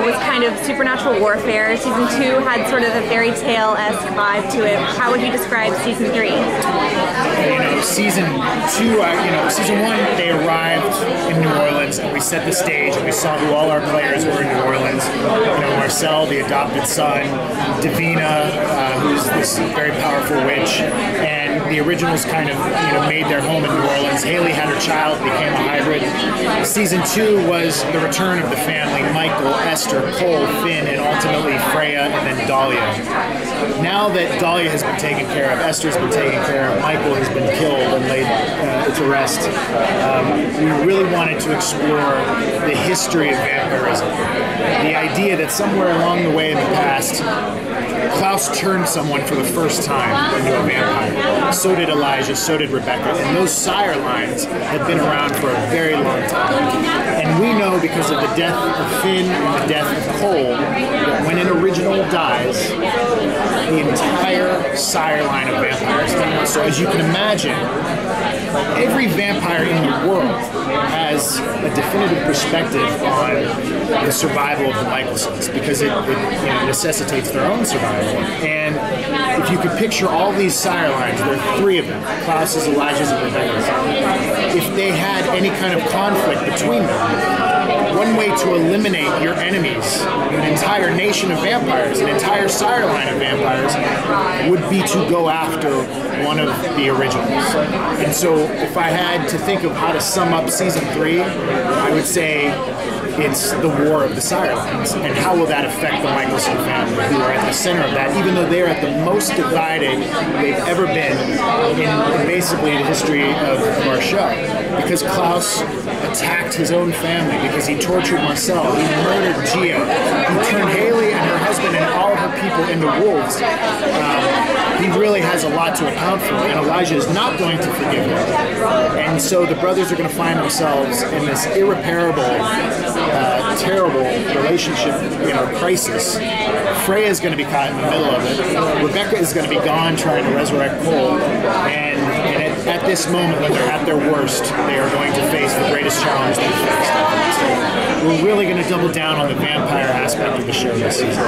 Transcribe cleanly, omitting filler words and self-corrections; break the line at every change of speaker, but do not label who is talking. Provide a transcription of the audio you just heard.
was kind of supernatural warfare. Season 2 had sort of a fairy tale-esque vibe to it. How would you describe Season 3?
Season 2, Season 1, they arrived in New Orleans and we set the stage and we saw who all our players were in New Orleans. Marcel, the adopted son, Davina, who's this very powerful witch, and the originals kind of made their home in New Orleans. Haley had her child, became a hybrid. Season 2 was the return of the family: Michael, Esther, Cole, Finn, and ultimately Freya, and then Dahlia. Now that Dahlia has been taken care of, Esther's been taken care of, Michael has been killed and laid to rest, we really wanted to explore the history of vampirism. The idea that somewhere along the way in the past, Klaus turned someone for the first time into a vampire. So did Elijah, so did Rebecca, and those Sire lines have been around for a very long time. And we know, because of the death of Finn and the death of Cole, that when an original dies, the entire Sire line of vampires die. So as you can imagine, every vampire in the world has a definitive perspective on the survival of the Mikaelsons, because it necessitates their own survival. And if you could picture all these Sire lines, there are 3 of them: Klaus's, Elijah's, and Rebecca's. If they had any kind of conflict between them, one way to eliminate your enemies, an entire nation of vampires, an entire Sire line of vampires, would be to go after one of the originals. And so if I had to think of how to sum up Season 3, I would say it's the war of the Sire lines, and how will that affect the Mikaelson family, who are at the center of that, even though they're at the most divided they've ever been in basically the history of our show. Because Klaus attacked his own family, because he tortured Marcel, he murdered Gia, he turned Haley and her husband and all of her people into wolves. He really has a lot to account for, and Elijah is not going to forgive him. And so the brothers are going to find themselves in this irreparable, terrible relationship, crisis. Freya is going to be caught in the middle of it. Rebecca is going to be gone trying to resurrect Cole, and at this moment, when they're at their worst, they are going to face the greatest challenge they've faced. So we're really going to double down on the vampire aspect of the show this season.